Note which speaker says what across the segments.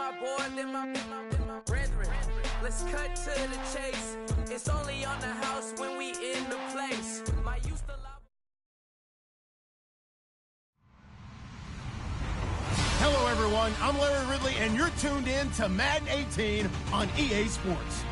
Speaker 1: my boy, then my brethren. Let's cut to the chase. It's only on the house when we in the place. My used to love.
Speaker 2: Hello, everyone. I'm Larry Ridley, and you're tuned in to Madden 18 on EA Sports.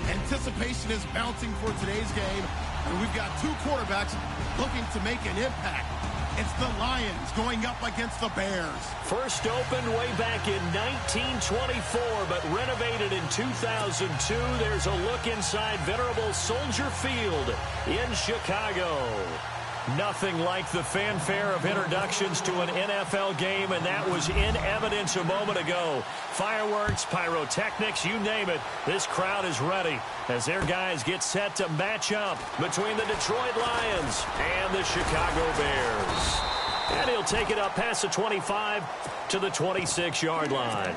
Speaker 2: Anticipation is bouncing for today's game, and we've got two quarterbacks looking to make an impact. It's the Lions going up against the Bears.
Speaker 3: First opened way back in 1924, but renovated in 2002. There's a look inside venerable Soldier Field in Chicago. Nothing like the fanfare of introductions to an NFL game, and that was in evidence a moment ago. Fireworks, pyrotechnics, you name it. This crowd is ready as their guys get set to match up between the Detroit Lions and the Chicago Bears. And he'll take it up past the 25 to the 26-yard line.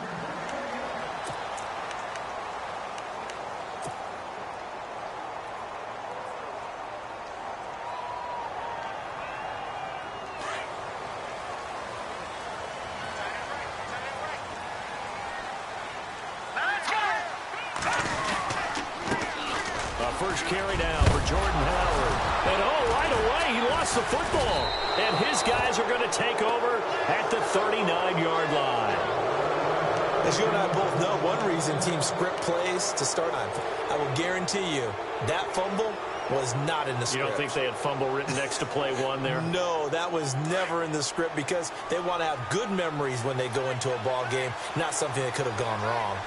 Speaker 3: First carry down for Jordan Howard. And right away, he lost the football. And his guys are going to take over at the 39-yard line.
Speaker 4: As you and I both know, one reason teams script plays to start on, I will guarantee you, that fumble was not in the script.
Speaker 3: You don't think they had fumble written next to play one there?
Speaker 4: No, that was never in the script because they want to have good memories when they go into a ball game, not something that could have gone wrong.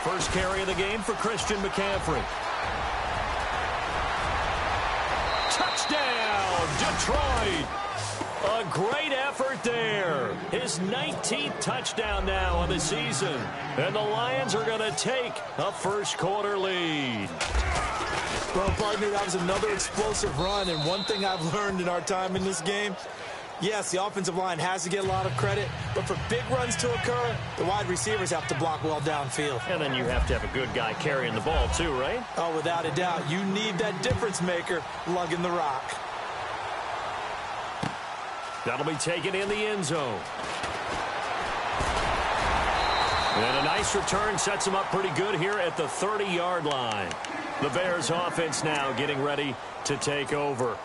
Speaker 3: First carry of the game for Christian McCaffrey. Touchdown, Detroit! A great effort there. His 19th touchdown now on the season. And the Lions are going to take a first-quarter lead.
Speaker 4: Well, partner, that was another explosive run. And one thing I've learned in our time in this game, yes, the offensive line has to get a lot of credit, but for big runs to occur, the wide receivers have to block well downfield.
Speaker 3: And then you have to have a good guy carrying the ball too, right?
Speaker 4: Oh, without a doubt. You need that difference maker lugging the rock.
Speaker 3: That'll be taken in the end zone. And a nice return sets him up pretty good here at the 30-yard line. The Bears offense now getting ready to take over.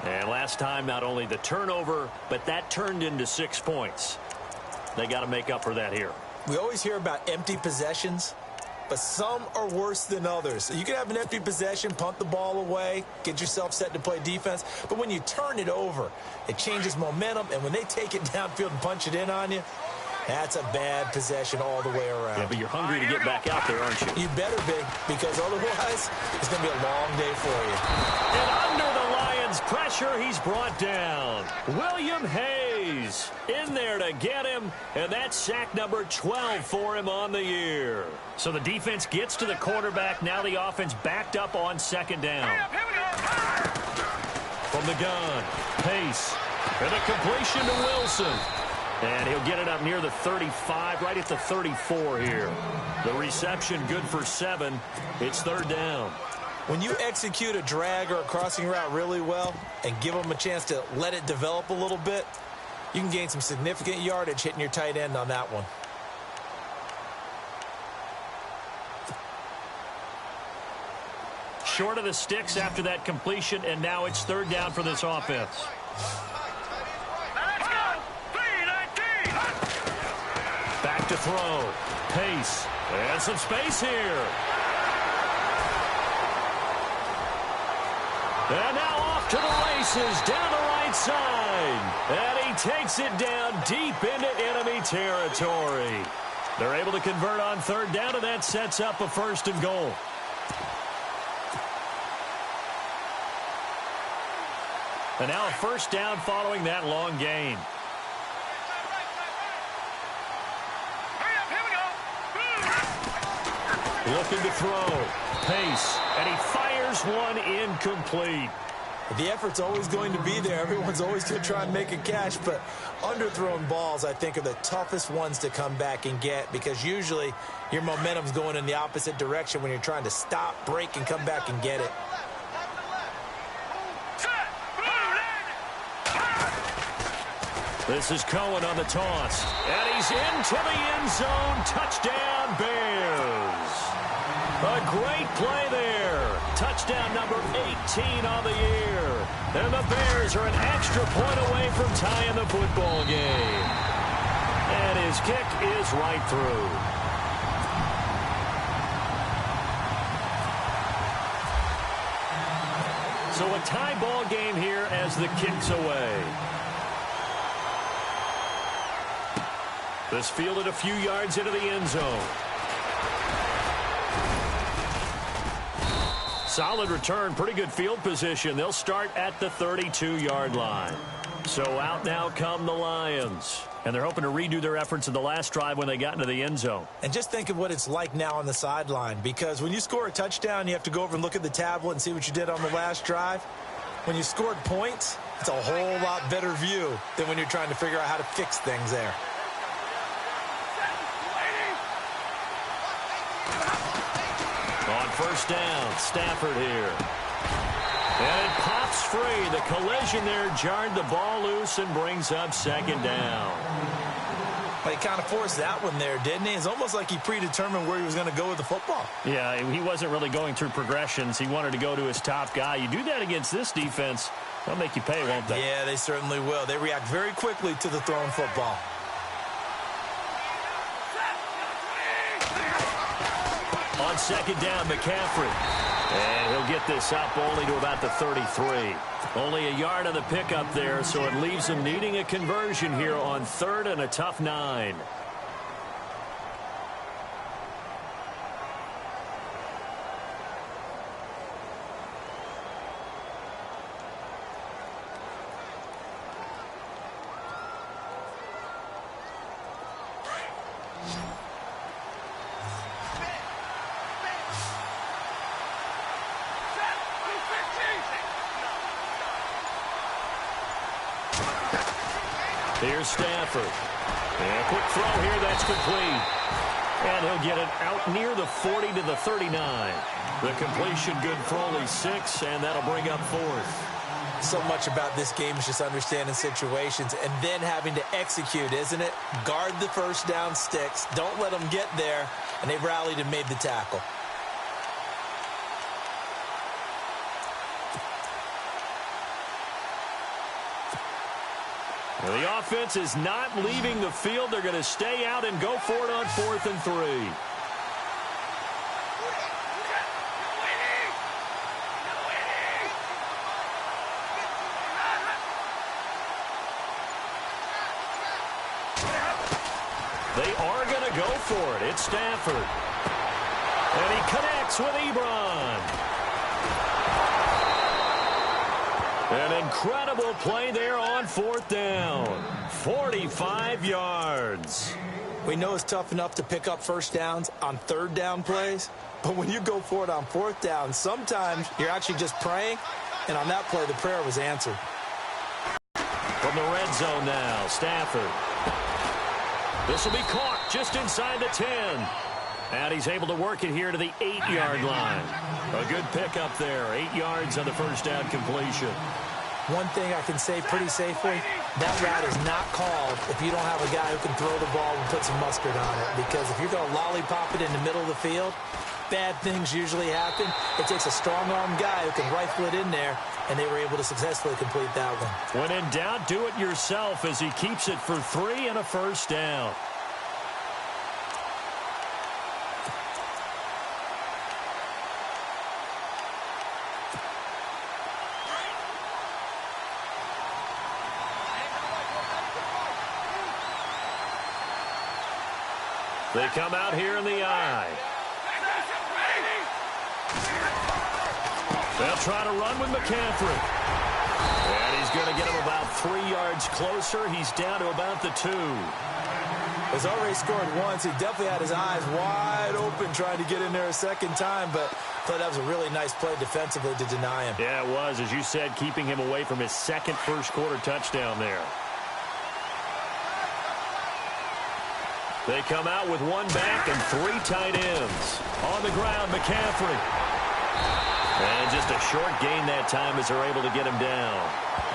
Speaker 3: And last time, not only the turnover, but that turned into 6 points. They got to make up for that here.
Speaker 4: We always hear about empty possessions, but some are worse than others. So you can have an empty possession, punt the ball away, get yourself set to play defense. But when you turn it over, it changes momentum. And when they take it downfield and punch it in on you, that's a bad possession all the way around.
Speaker 3: Yeah, but you're hungry to get back out there, aren't you?
Speaker 4: You better be, because otherwise it's going to be a long day for you.
Speaker 3: And under the Lions' pressure, he's brought down. William Hayes in there to get him, and that's sack number 12 for him on the year. So the defense gets to the quarterback. Now the offense backed up on second down. From the gun, Pace, and a completion to Wilson. And he'll get it up near the 35, right at the 34 here. The reception good for 7. It's third down.
Speaker 4: When you execute a drag or a crossing route really well and give them a chance to let it develop a little bit, you can gain some significant yardage hitting your tight end on that one.
Speaker 3: Short of the sticks after that completion, and now it's third down for this offense. Back to throw. Pace. And some space here. And now off to the races down the right side. And he takes it down deep into enemy territory. They're able to convert on third down, and that sets up a 1st and goal. And now a first down following that long gain. Looking to throw. Pace. And he fires one incomplete.
Speaker 4: The effort's always going to be there. Everyone's always going to try and make a catch, but underthrown balls, I think, are the toughest ones to come back and get because usually your momentum's going in the opposite direction when you're trying to stop, break, and come back and get it.
Speaker 3: This is Cohen on the toss. And he's into the end zone. Touchdown, Bears. A great play there. Touchdown number 18 on the year. And the Bears are an extra point away from tying the football game. And his kick is right through. So a tie ball game here as the kick's away. This fielded a few yards into the end zone. Solid return, pretty good field position. They'll start at the 32-yard line. So out now come the Lions. And they're hoping to redo their efforts in the last drive when they got into the end zone.
Speaker 4: And just think of what it's like now on the sideline, because when you score a touchdown, you have to go over and look at the tablet and see what you did on the last drive. When you scored points, it's a whole lot better view than when you're trying to figure out how to fix things there.
Speaker 3: On first down, Stafford here. And it pops free. The collision there jarred the ball loose and brings up second down.
Speaker 4: Well, he kind of forced that one there, didn't he? It's almost like he predetermined where he was going to go with the football.
Speaker 3: Yeah, he wasn't really going through progressions. He wanted to go to his top guy. You do that against this defense, they'll make you pay, won't they?
Speaker 4: Yeah, they certainly will. They react very quickly to the thrown football.
Speaker 3: On second down, McCaffrey. And he'll get this up only to about the 33. Only a yard on the pickup there, so it leaves him needing a conversion here on third and a tough 9. Here's Stafford. And a quick throw here, that's complete. And he'll get it out near the 40 to the 39. The completion good for only 6, and that'll bring up fourth.
Speaker 4: So much about this game is just understanding situations and then having to execute, isn't it? Guard the first down sticks. Don't let them get there. And they rallied and made the tackle.
Speaker 3: Well, the offense is not leaving the field. They're going to stay out and go for it on 4th and 3. They are going to go for it. It's Stafford. And he connects with Ebron. An incredible play there on 4th down. 45 yards.
Speaker 4: We know it's tough enough to pick up first downs on third down plays, but when you go for it on 4th down, sometimes you're actually just praying, and on that play, the prayer was answered.
Speaker 3: From the red zone now, Stafford. This will be caught just inside the 10. And he's able to work it here to the 8-yard line. A good pickup there. 8 yards on the first down completion.
Speaker 4: One thing I can say pretty safely, that route is not called if you don't have a guy who can throw the ball and put some mustard on it. Because if you're going to lollipop it in the middle of the field, bad things usually happen. It takes a strong-arm guy who can rifle it in there, and they were able to successfully complete that one.
Speaker 3: When in doubt, do it yourself as he keeps it for 3 and a first down. They come out here in the eye. They'll try to run with McCaffrey. And he's going to get him about 3 yards closer. He's down to about the 2.
Speaker 4: He's already scored once. He definitely had his eyes wide open trying to get in there a second time, but I thought that was a really nice play defensively to deny him.
Speaker 3: Yeah, it was, as you said, keeping him away from his second first-quarter touchdown there. They come out with 1 back and 3 tight ends. On the ground, McCaffrey. And just a short gain that time as they're able to get him down.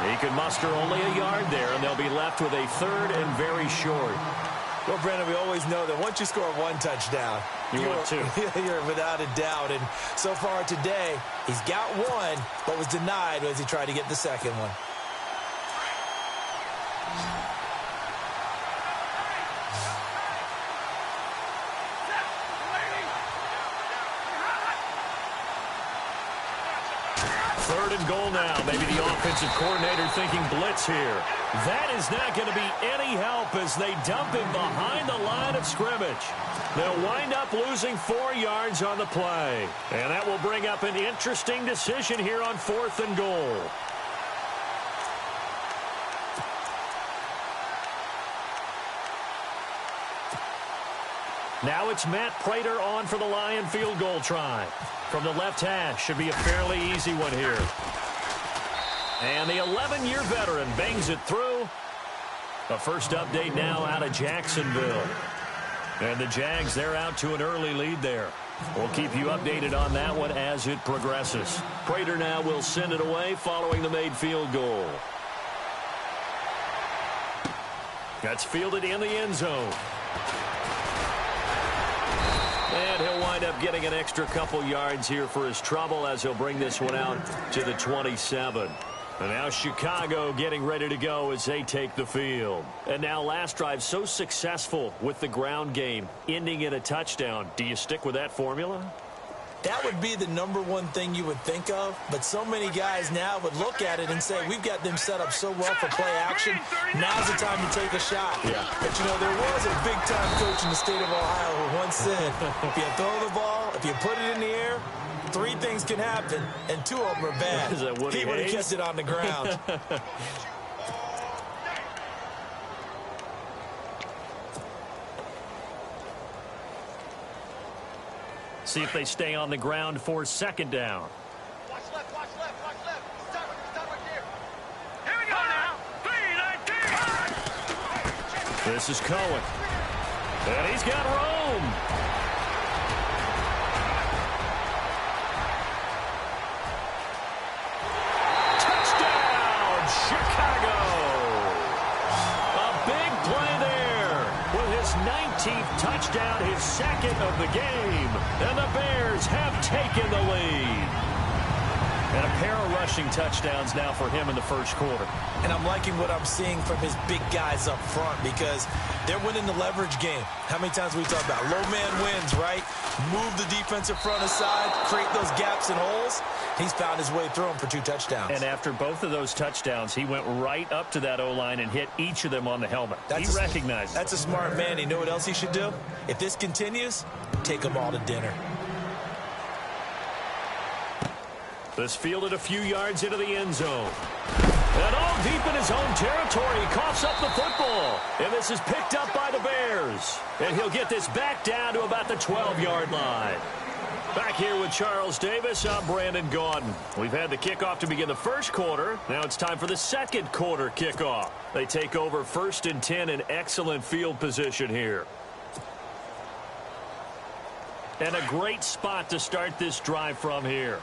Speaker 3: He can muster only a yard there, and they'll be left with a third and very short.
Speaker 4: Well, Brandon, we always know that once you score one touchdown,
Speaker 3: you want two.
Speaker 4: You're without a doubt. And so far today, he's got one, but was denied as he tried to get the second one.
Speaker 3: Third and goal now. Maybe the offensive coordinator thinking blitz here. That is not going to be any help as they dump him behind the line of scrimmage. They'll wind up losing 4 yards on the play. And that will bring up an interesting decision here on 4th and goal. Now it's Matt Prater on for the Lion field goal try. From the left hash, should be a fairly easy one here. And the 11-year veteran bangs it through. A first update now out of Jacksonville. And the Jags, they're out to an early lead there. We'll keep you updated on that one as it progresses. Prater now will send it away following the made field goal. That's fielded in the end zone. And he'll wind up getting an extra couple yards here for his trouble as he'll bring this one out to the 27. And now Chicago getting ready to go as they take the field. And now last drive so successful with the ground game, ending in a touchdown. Do you stick with that formula?
Speaker 4: That would be the #1 thing you would think of, but so many guys now would look at it and say, we've got them set up so well for play action, now's the time to take a shot.
Speaker 3: Yeah.
Speaker 4: But, you know, there was a big-time coach in the state of Ohio who once said, if you throw the ball, if you put it in the air, 3 things can happen, and 2 of them are bad.
Speaker 3: Is that Woody
Speaker 4: He would have
Speaker 3: Hayes?
Speaker 4: kept it on the ground.
Speaker 3: See if they stay on the ground for 2nd down.
Speaker 5: Watch left, watch left, watch left. Stop right there. Here we go now. 3-19.
Speaker 3: This is Cohen. And he's got room. Touchdown, Chicago. A big play there with his 19th touchdown, his 2nd of the game. And the Bears have taken the lead. And a pair of rushing touchdowns now for him in the first quarter.
Speaker 4: And I'm liking what I'm seeing from his big guys up front because they're winning the leverage game. How many times we talk about low man wins, right? Move the defensive front aside, create those gaps and holes. He's found his way through them for 2 touchdowns.
Speaker 3: And after both of those touchdowns, he went right up to that O-line and hit each of them on the helmet. He recognized it.
Speaker 4: That's a smart man. You know what else he should do? If this continues, take them all to dinner.
Speaker 3: This fielded a few yards into the end zone. And all deep in his own territory, he coughs up the football. And this is picked up by the Bears. And he'll get this back down to about the 12-yard line. Back here with Charles Davis, I'm Brandon Gaudin. We've had the kickoff to begin the first quarter. Now it's time for the second quarter kickoff. They take over 1st and 10 in excellent field position here. And a great spot to start this drive from here.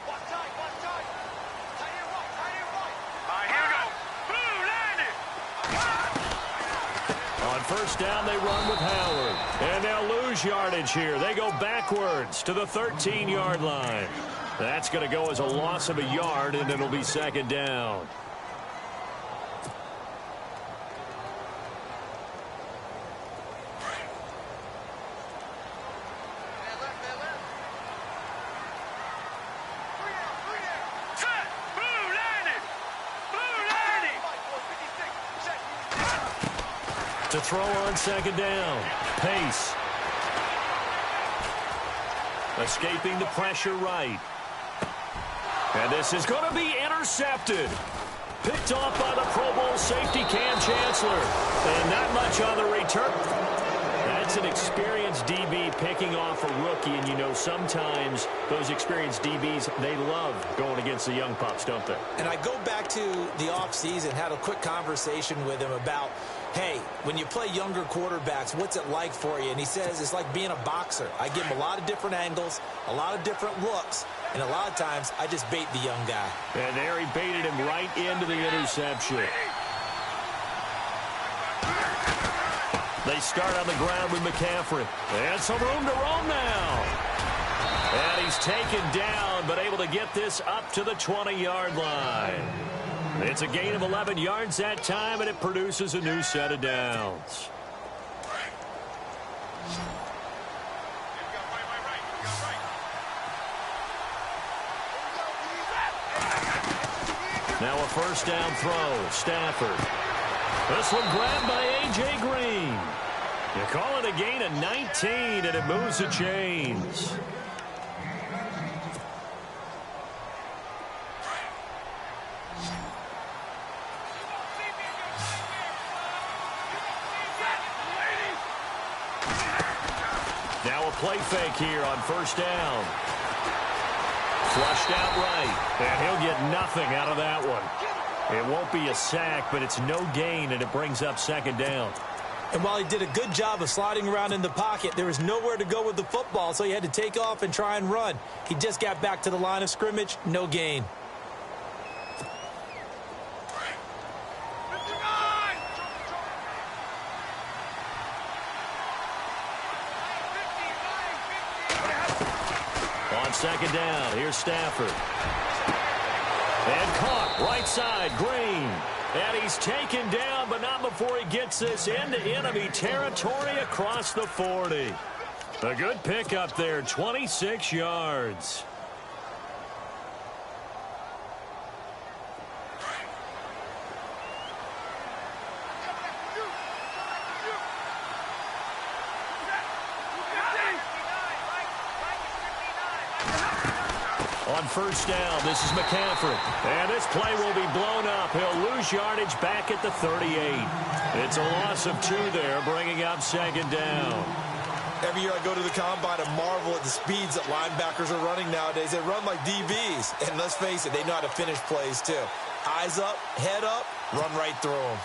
Speaker 3: On 1st down, they run with Howard. And they'll lose yardage here. They go backwards to the 13-yard line. That's going to go as a loss of a yard, and it'll be 2nd down. To throw on 2nd down. Pace. Escaping the pressure right. And this is going to be intercepted. Picked off by the Pro Bowl safety Cam Chancellor. And not much on the return. That's an experienced DB picking off a rookie. And, you know, sometimes those experienced DBs, they love going against the young pups, don't they?
Speaker 4: And I go back to the offseason, had a quick conversation with him about, hey, when you play younger quarterbacks, what's it like for you? And he says it's like being a boxer. I give him a lot of different angles, a lot of different looks, And a lot of times, I just bait the young guy.
Speaker 3: And there he baited him right into the interception. They start on the ground with McCaffrey. And some room to roam now. And he's taken down, but able to get this up to the 20-yard line. It's a gain of 11 yards that time, and it produces a new set of downs. Now a first down throw. Stafford. This one grabbed by A.J. Green. You call it a gain of 19, and it moves the chains. Now a play fake here on first down. Flushed out right, and he'll get nothing out of that one. It won't be a sack, but it's no gain, and it brings up second down.
Speaker 4: And while he did a good job of sliding around in the pocket, there was nowhere to go with the football, so he had to take off and try and run. He just got back to the line of scrimmage, no gain.
Speaker 3: On second down, here's Stafford. And caught, right side, Green. And he's taken down, but not before he gets this into enemy territory across the 40. A good pickup there, 26 yards. On first down, this is McCaffrey. And this play will be blown up. He'll lose yardage back at the 38. It's a loss of 2 there, bringing up second down.
Speaker 4: Every year I go to the combine and marvel at the speeds that linebackers are running nowadays. They run like DBs. And let's face it, they know how to finish plays too. Eyes up, head up, run right through them.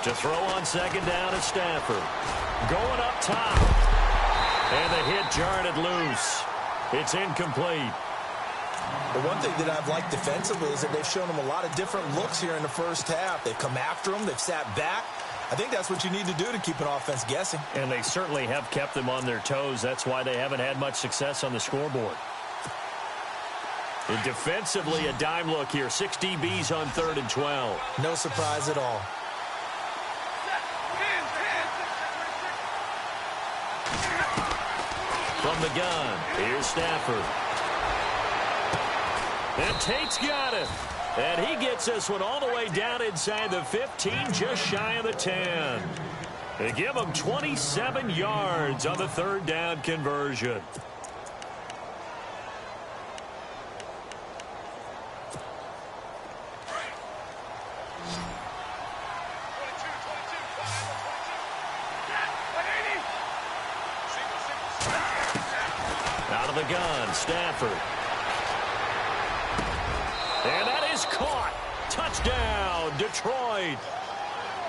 Speaker 3: To throw on second down is Stafford. Going up top. And the hit jarred it loose. It's incomplete.
Speaker 4: The one thing that I've liked defensively is that they've shown them a lot of different looks here in the first half. They've come after them. They've sat back. I think that's what you need to do to keep an offense guessing.
Speaker 3: And they certainly have kept them on their toes. That's why they haven't had much success on the scoreboard. And defensively, a dime look here. 6 DBs on 3rd and 12.
Speaker 4: No surprise at all.
Speaker 3: From the gun, here's Stafford. And Tate's got it. And he gets this one all the way down inside the 15, just shy of the 10. They give him 27 yards on the 3rd down conversion. Out of the gun, Stafford. And that is caught. Touchdown, Detroit.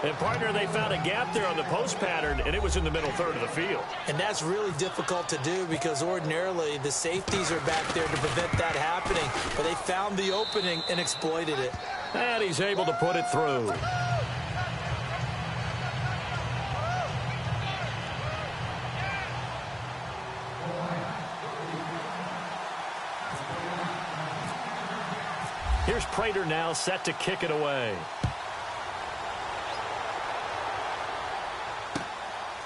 Speaker 3: And, partner, they found a gap there on the post pattern, and it was in the middle 3rd of the field.
Speaker 4: And that's really difficult to do because ordinarily the safeties are back there to prevent that happening. But they found the opening and exploited it.
Speaker 3: And he's able to put it through. Here's Prater now set to kick it away.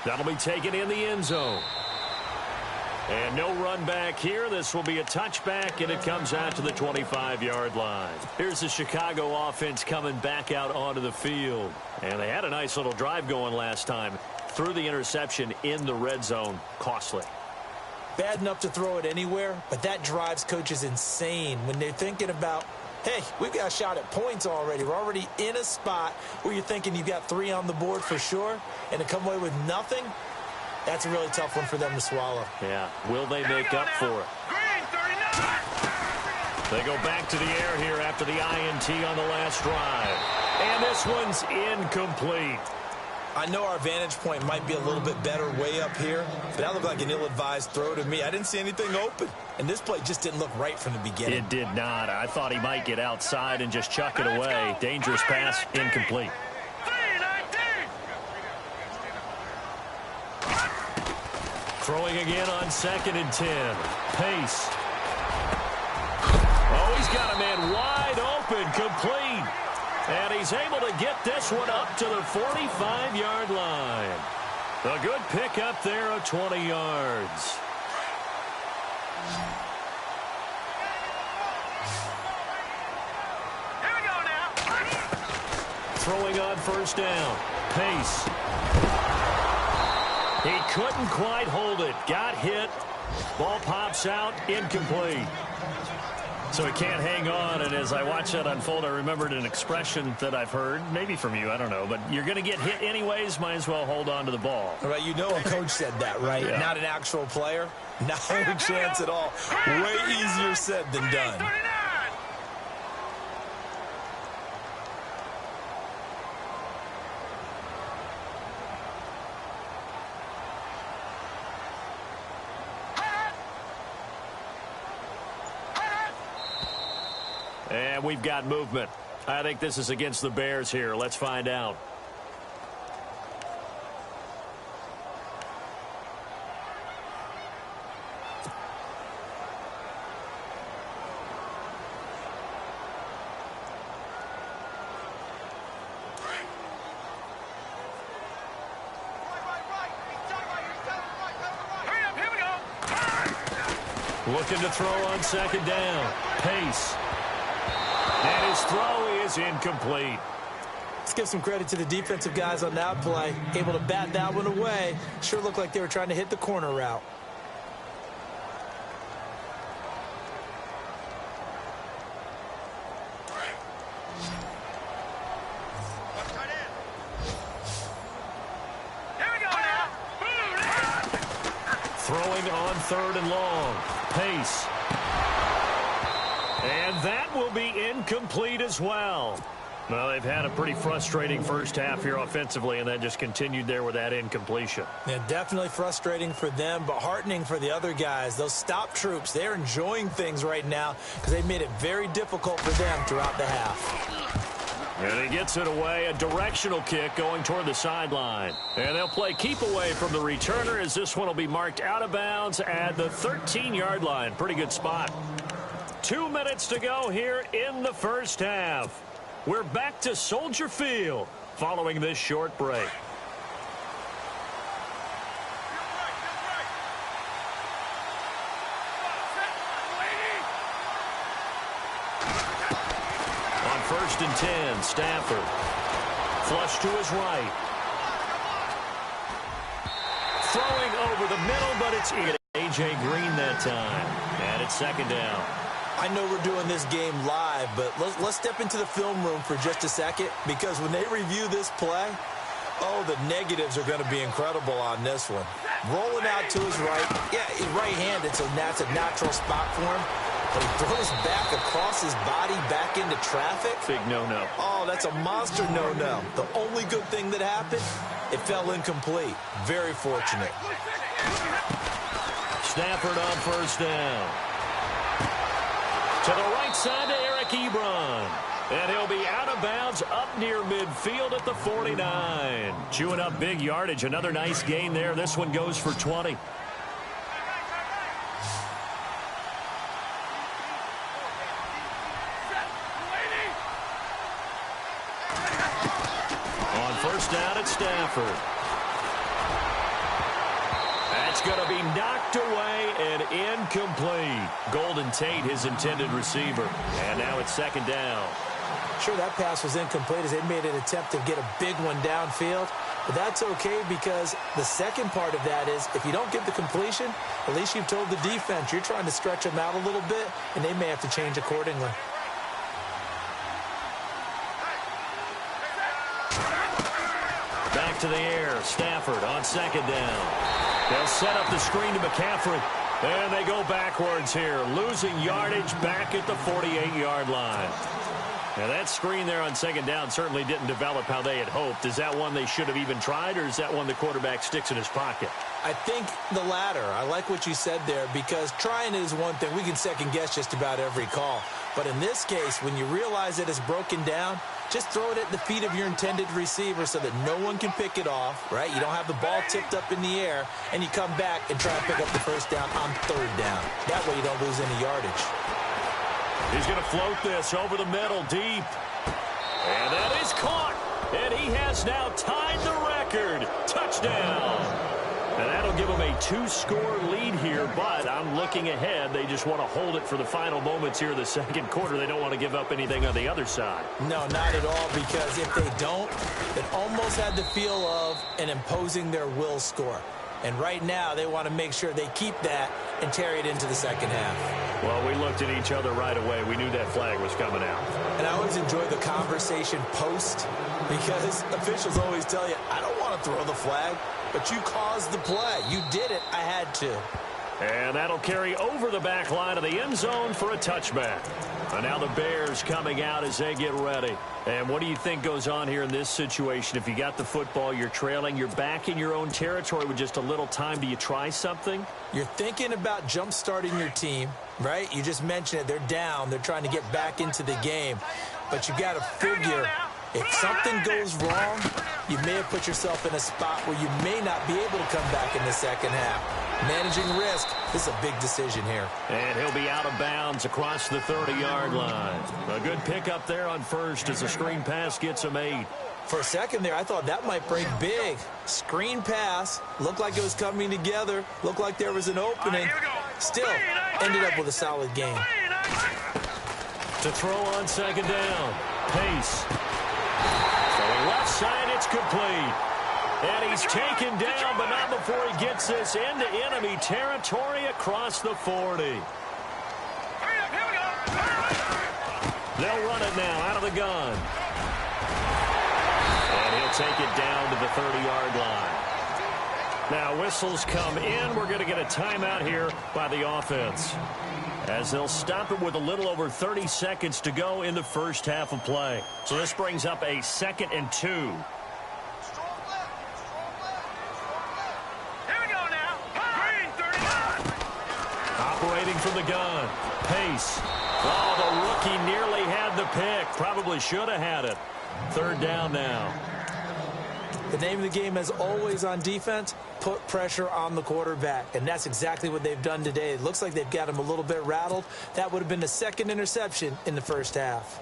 Speaker 3: That'll be taken in the end zone. And no run back here. This will be a touchback, and it comes out to the 25-yard line. Here's the Chicago offense coming back out onto the field. And they had a nice little drive going last time. Threw the interception in the red zone. Costly.
Speaker 4: Bad enough to throw it anywhere, but that drives coaches insane when they're thinking about, hey, we've got a shot at points already. We're already in a spot where you're thinking you've got 3 on the board for sure, and to come away with nothing, That's a really tough one for them to swallow.
Speaker 3: Yeah, will they make up for it? They go back to the air here after the INT on the last drive. And this one's incomplete.
Speaker 4: I know our vantage point might be a little bit better way up here, but that looked like an ill-advised throw to me. I didn't see anything open, and this play just didn't look right from the beginning.
Speaker 3: It did not. I thought he might get outside and just chuck it away. Dangerous pass, incomplete. Throwing again on 2nd and 10. Pace. Oh, he's got a man wide open, complete. And he's able to get this one up to the 45-yard line. A good pickup there of 20 yards.
Speaker 5: Here we go now.
Speaker 3: Throwing on 1st down. Pace. He couldn't quite hold it. Got hit. Ball pops out. Incomplete. So he can't hang on, and as I watch that unfold, I remembered an expression that I've heard, maybe from you, I don't know, but you're going to get hit anyways, might as well hold on to the ball.
Speaker 4: All right, you know a coach said that, right?
Speaker 3: Yeah.
Speaker 4: Not an actual player. Not a chance at all. Way easier said than done.
Speaker 3: And we've got movement. I think this is against the Bears here. Let's find out. Looking to throw on 2nd down. Pace. And his throw is incomplete.
Speaker 4: Let's give some credit to the defensive guys on that play. Able to bat that one away. Sure looked like they were trying to hit the corner route.
Speaker 3: Throwing on 3rd and long. Pace. And that will be incomplete as well. Well, they've had a pretty frustrating first half here offensively, and that just continued there with that incompletion.
Speaker 4: Yeah, definitely frustrating for them, but heartening for the other guys. Those stop troops, they're enjoying things right now because they've made it very difficult for them throughout the half.
Speaker 3: And he gets it away, a directional kick going toward the sideline. And they'll play keep away from the returner as this one will be marked out of bounds at the 13-yard line. Pretty good spot. 2 minutes to go here in the first half. We're back to Soldier Field following this short break. On 1st and 10, Stafford. Flush to his right. Throwing over the middle, but it's A.J. Green that time. And it's 2nd down.
Speaker 4: I know we're doing this game live, but let's step into the film room for just a second, because when they review this play, oh, the negatives are going to be incredible on this one. Rolling out to his right. Yeah, he's right-handed, so that's a natural spot for him. But he throws back across his body back into traffic.
Speaker 3: Big no-no.
Speaker 4: Oh, that's a monster no-no. The only good thing that happened, it fell incomplete. Very fortunate.
Speaker 3: Stafford on 1st down. To the right side to Eric Ebron. And he'll be out of bounds up near midfield at the 49. Chewing up big yardage. Another nice gain there. This one goes for 20. On 1st down at Stafford. That's going to be knocked away and incomplete. Golden Tate, his intended receiver. And now it's 2nd down.
Speaker 4: Sure, that pass was incomplete as they made an attempt to get a big one downfield. But that's okay, because the second part of that is if you don't get the completion, at least you've told the defense you're trying to stretch them out a little bit, and they may have to change accordingly. Back
Speaker 3: to the air. Stafford on second down. They'll set up the screen to McCaffrey. And they go backwards here, losing yardage back at the 48-yard line. Now, that screen there on second down certainly didn't develop how they had hoped. Is that one they should have even tried, or is that one the quarterback sticks in his pocket?
Speaker 4: I think the latter. I like what you said there, because trying it is one thing. We can second-guess just about every call. But in this case, when you realize that it's broken down, just throw it at the feet of your intended receiver so that no one can pick it off, right? You don't have the ball tipped up in the air, and you come back and try and pick up the first down on third down. That way you don't lose any yardage.
Speaker 3: He's going to float this over the middle deep. And that is caught. And he has now tied the record. Touchdown. And that'll give them a 2-score lead here, but I'm looking ahead. They just want to hold it for the final moments here in the second quarter. They don't want to give up anything on the other side.
Speaker 4: No, not at all, because if they don't, it almost had the feel of an imposing their will score. And right now, they want to make sure they keep that and carry it into the second half.
Speaker 3: Well, we looked at each other right away. We knew that flag was coming out.
Speaker 4: And I always enjoy the conversation post, because officials always tell you, I don't want to throw the flag, but you caused the play. You did it. I had to.
Speaker 3: And that'll carry over the back line of the end zone for a touchback. And now the Bears coming out as they get ready. And what do you think goes on here in this situation? If you got the football, you're trailing, you're back in your own territory with just a little time. Do you try something?
Speaker 4: You're thinking about jump-starting your team, right? You just mentioned it. They're down. They're trying to get back into the game. But you got to figure, if something goes wrong, you may have put yourself in a spot where you may not be able to come back in the second half. Managing risk, this is a big decision here.
Speaker 3: And he'll be out of bounds across the 30-yard line. A good pickup there on first as the screen pass gets him 8.
Speaker 4: For a second there, I thought that might break big. Screen pass, looked like it was coming together, looked like there was an opening. Still, ended up with a solid game.
Speaker 3: To throw on second down, Pace. From left side, it's complete. And he's taken down, but not before he gets this into enemy territory across the 40. They'll run it now out of the gun. And he'll take it down to the 30-yard line. Now whistles come in. We're going to get a timeout here by the offense, as they'll stop it with a little over 30 seconds to go in the first half of play. So this brings up a 2nd and 2. Operating from the gun. Pace. Oh, the rookie nearly had the pick. Probably should have had it. Third down now.
Speaker 4: The name of the game, as always on defense, put pressure on the quarterback. And that's exactly what they've done today. It looks like they've got him a little bit rattled. That would have been the 2nd interception in the first half.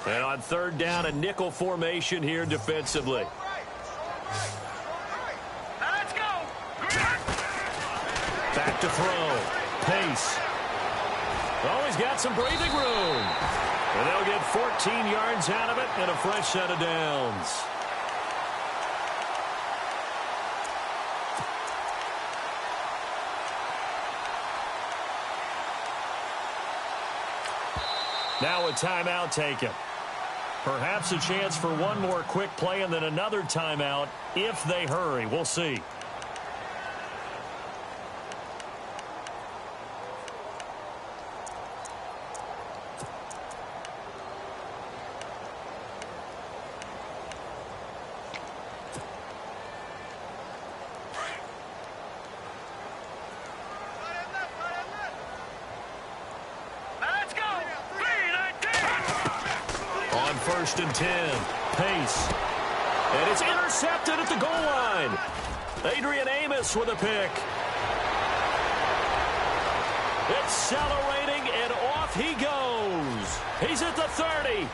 Speaker 3: And on third down, a nickel formation here defensively. Back to throw. Pace. Oh, he's got some breathing room. And they'll get 14 yards out of it and a fresh set of downs. Now a timeout taken. Perhaps a chance for one more quick play and then another timeout if they hurry. We'll see. First and 10. Pace. And it's intercepted at the goal line. Adrian Amos with a pick. Accelerating, and off he goes. He's at the 30.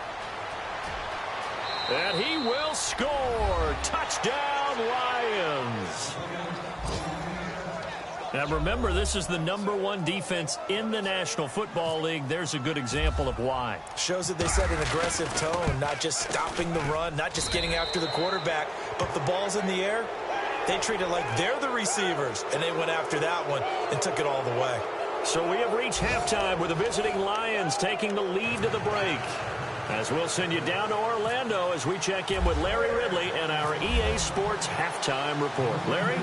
Speaker 3: And he will score. Touchdown, Lions. Now remember, this is the #1 defense in the National Football League. There's a good example of why.
Speaker 4: Shows that they set an aggressive tone, not just stopping the run, not just getting after the quarterback, but the ball's in the air. They treat it like they're the receivers, and they went after that one and took it all the way.
Speaker 3: So we have reached halftime with the visiting Lions taking the lead to the break. As we'll send you down to Orlando as we check in with Larry Ridley and our EA Sports Halftime Report. Larry?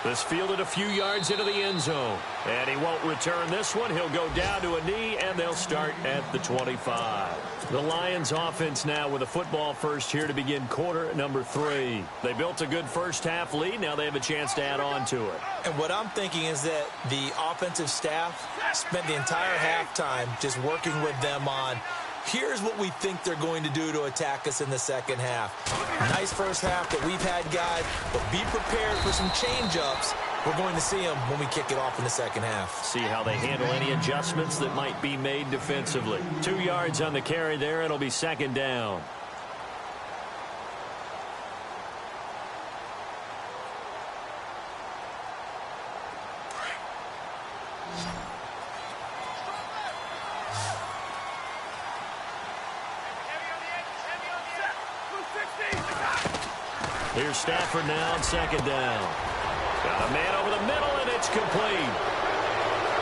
Speaker 3: This fielded a few yards into the end zone. And he won't return this one. He'll go down to a knee, and they'll start at the 25. The Lions offense now with a football first here to begin quarter number 3. They built a good first-half lead. Now they have a chance to add on to it.
Speaker 4: And what I'm thinking is that the offensive staff spent the entire halftime just working with them on, here's what we think they're going to do to attack us in the second half. Nice first half that we've had, guys, but be prepared for some change-ups. We're going to see them when we kick it off in the second half.
Speaker 3: See how they handle any adjustments that might be made defensively. 2 yards on the carry there. It'll be second down. Here's Stafford now on second down. Got a man over the middle, and it's complete.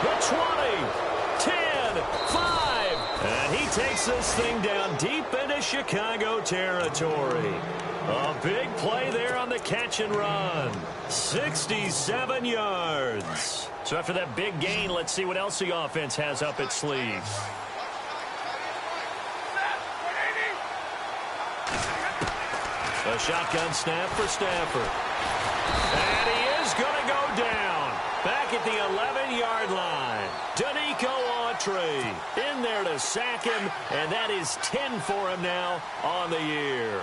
Speaker 3: The 20, 10, 5. And he takes this thing down deep into Chicago territory. A big play there on the catch and run. 67 yards. So after that big gain, let's see what else the offense has up its sleeve. A shotgun snap for Stafford. And he is going to go down. Back at the 11-yard line. Danico Autry in there to sack him, and that is 10 for him now on the year.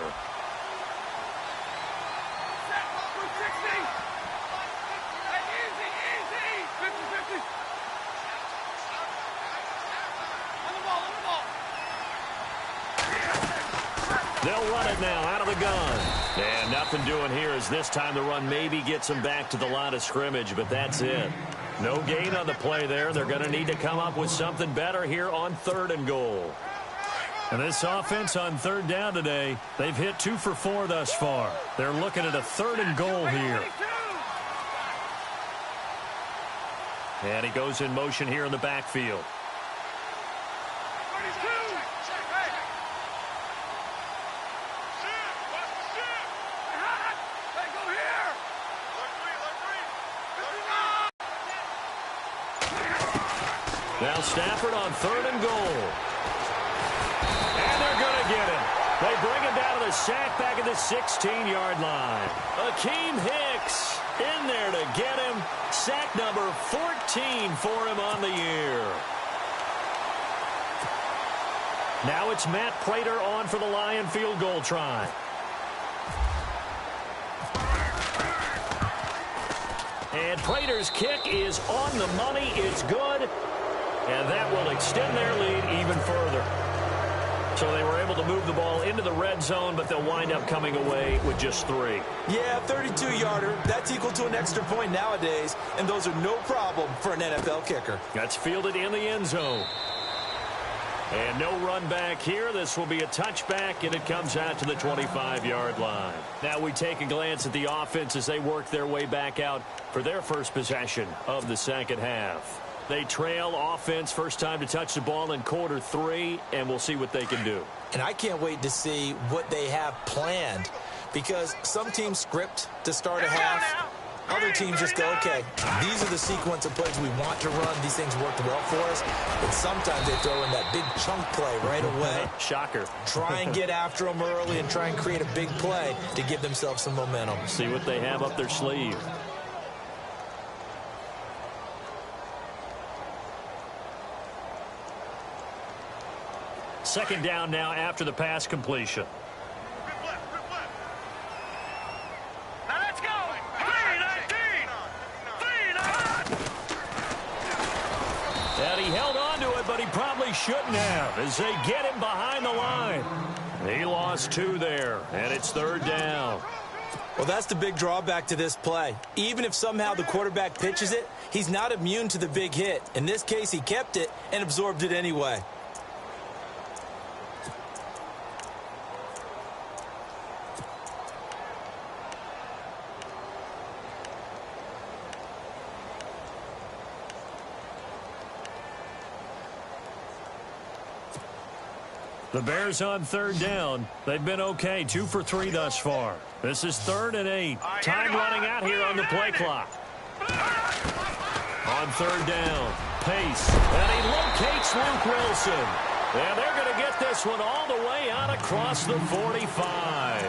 Speaker 3: They'll run it now out of the gun. And nothing doing here as this time the run maybe gets them back to the line of scrimmage, but that's it. No gain on the play there. They're going to need to come up with something better here on 3rd and goal. And this offense on 3rd down today, they've hit 2 for 4 thus far. They're looking at a 3rd and goal here. And he goes in motion here in the backfield. Now Stafford on 3rd and goal. And they're going to get him. They bring him down to the sack back at the 16-yard line. Akeem Hicks in there to get him. Sack number 14 for him on the year. Now it's Matt Prater on for the Lion field goal try. And Prater's kick is on the money. It's good. And that will extend their lead even further. So they were able to move the ball into the red zone, but they'll wind up coming away with just 3.
Speaker 4: Yeah, 32-yarder. That's equal to an extra point nowadays, and those are no problem for an NFL kicker.
Speaker 3: That's fielded in the end zone. And no run back here. This will be a touchback, and it comes out to the 25-yard line. Now we take a glance at the offense as they work their way back out for their first possession of the second half. They trail offense first time to touch the ball in quarter 3, and we'll see what they can do.
Speaker 4: And I can't wait to see what they have planned, because some teams script to start a half. Other teams just go, okay, these are the sequence of plays we want to run. These things worked well for us. But sometimes they throw in that big chunk play right away.
Speaker 3: Shocker.
Speaker 4: Try and get after them early and try and create a big play to give themselves some momentum.
Speaker 3: See what they have up their sleeve. Second down now after the pass completion.
Speaker 5: Now let's go. 3-19. 3-19.
Speaker 3: And he held on to it, but he probably shouldn't have as they get him behind the line. He lost 2 there, and it's 3rd down.
Speaker 4: Well, that's the big drawback to this play. Even if somehow the quarterback pitches it, he's not immune to the big hit. In this case, he kept it and absorbed it anyway.
Speaker 3: The Bears on third down. They've been okay, 2 for 3 thus far. This is 3rd and 8. Time running out here on the play clock. On third down, Pace, and he locates Luke Wilson. And they're going to get this one all the way out across the 45.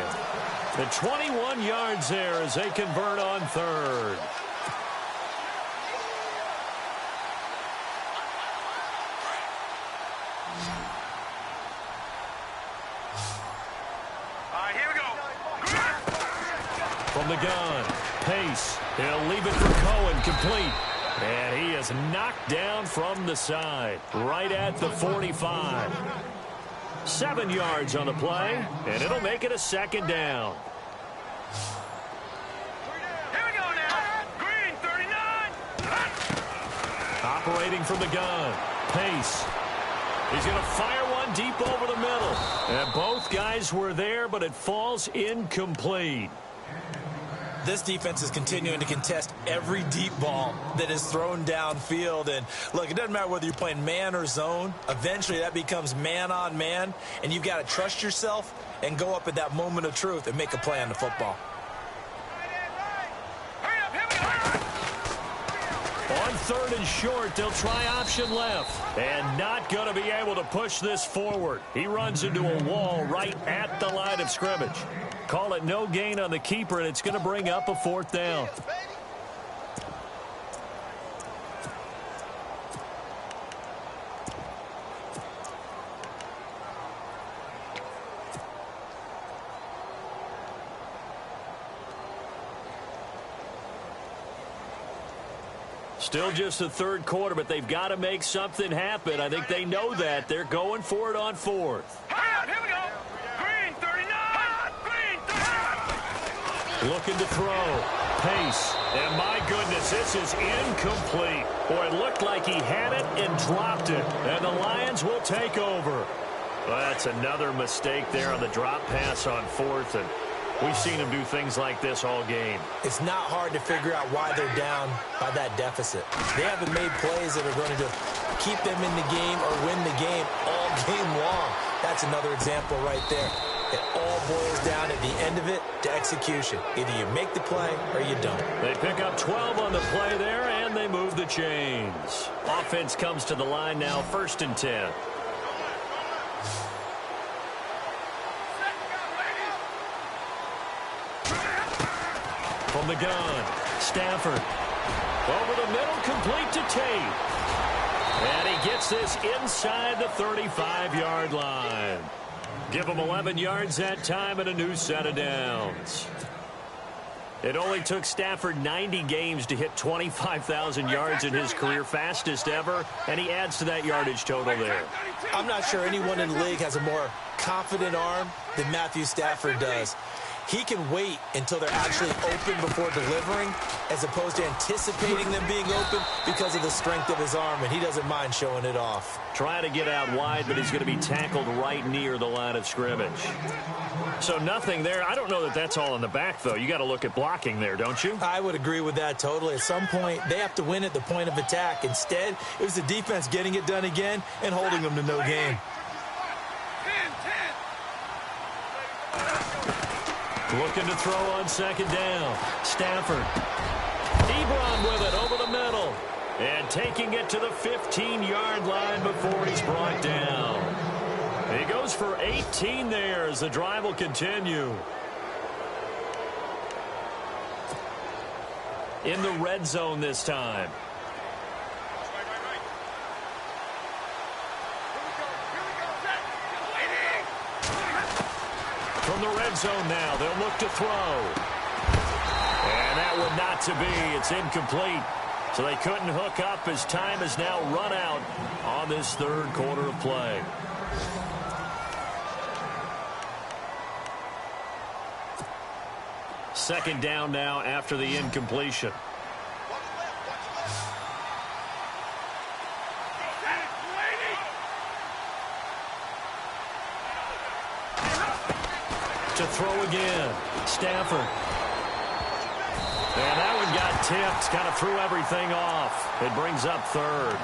Speaker 3: The 21 yards there as they convert on third. From the gun, Pace. He'll leave it for Cohen, complete. And he is knocked down from the side, right at the 45. 7 yards on the play, and it'll make it a 2nd down.
Speaker 5: Here we go now. Green, 39.
Speaker 3: Operating from the gun, Pace. He's going to fire one deep over the middle. And both guys were there, but it falls incomplete.
Speaker 4: This defense is continuing to contest every deep ball that is thrown downfield. And, look, it doesn't matter whether you're playing man or zone. Eventually, that becomes man-on-man, and you've got to trust yourself and go up at that moment of truth and make a play on the football.
Speaker 3: On 3rd and short, they'll try option left. And not going to be able to push this forward. He runs into a wall right at the line of scrimmage. Call it no gain on the keeper, and it's going to bring up a 4th down. Still just the 3rd quarter, but they've got to make something happen. I think they know that. They're going for it on 4th.
Speaker 5: Here we go. Green, 39. Green, 39.
Speaker 3: Looking to throw. Pace. And my goodness, this is incomplete. Boy, it looked like he had it and dropped it. And the Lions will take over. Well, that's another mistake there on the drop pass on 4th. And we've seen him do things like this all game.
Speaker 4: It's not hard to figure out why they're down by that deficit. They haven't made plays that are going to keep them in the game or win the game all game long. That's another example right there. It all boils down at the end of it to execution. Either you make the play or you don't.
Speaker 3: They pick up 12 on the play there, and they move the chains. Offense comes to the line now, 1st and 10. From the gun, Stafford. Over the middle, complete to Tate. And he gets this inside the 35-yard line. Give him 11 yards that time and a new set of downs. It only took Stafford 90 games to hit 25,000 yards in his career, fastest ever, and he adds to that yardage total there.
Speaker 4: I'm not sure anyone in the league has a more confident arm than Matthew Stafford does. He can wait until they're actually open before delivering as opposed to anticipating them being open because of the strength of his arm, and he doesn't mind showing it off.
Speaker 3: Trying to get out wide, but he's going to be tackled right near the line of scrimmage. So nothing there. I don't know that that's all in the back, though. You got to look at blocking there, don't you?
Speaker 4: I would agree with that totally. At some point, they have to win at the point of attack. Instead, it was the defense getting it done again and holding them to no gain.
Speaker 3: Looking to throw on 2nd down. Stafford. Ebron with it over the middle. And taking it to the 15-yard line before he's brought down. He goes for 18 there as the drive will continue. In the red zone this time. From the red zone now, they'll look to throw. And that one not to be. It's incomplete. So they couldn't hook up as time has now run out on this 3rd quarter of play. Second down now after the incompletion. To throw again. Stafford. And that one got tipped. Kind of threw everything off. It brings up 3rd.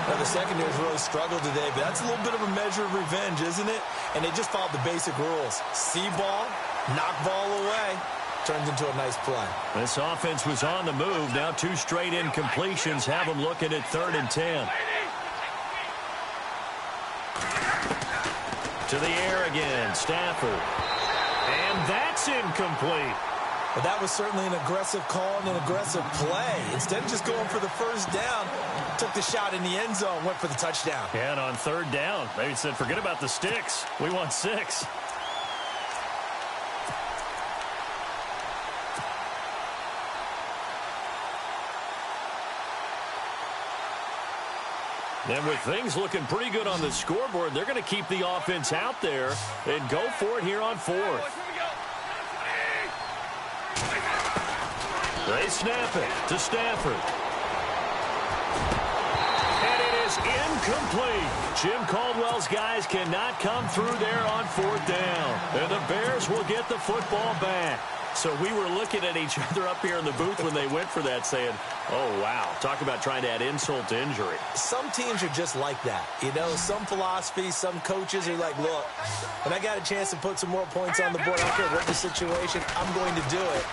Speaker 4: Now, the secondary's really struggled today, but that's a little bit of a measure of revenge, isn't it? And they just followed the basic rules. See ball, knock ball away. Turns into a nice play.
Speaker 3: This offense was on the move. Now 2 straight incompletions have them looking at 3rd and 10. To the air again, Stafford. And that's incomplete.
Speaker 4: But that was certainly an aggressive call and an aggressive play. Instead of just going for the first down, took the shot in the end zone, went for the touchdown.
Speaker 3: And on 3rd down, they said, forget about the sticks. We want 6. And with things looking pretty good on the scoreboard, they're going to keep the offense out there and go for it here on 4th. They snap it to Stafford. And it is incomplete. Jim Caldwell's guys cannot come through there on 4th down. And the Bears will get the football back. So we were looking at each other up here in the booth when they went for that saying, oh, wow, talk about trying to add insult to injury.
Speaker 4: Some teams are just like that. You know, some philosophies, some coaches are like, look, when I got a chance to put some more points on the board, I don't care what the situation, I'm going to do it.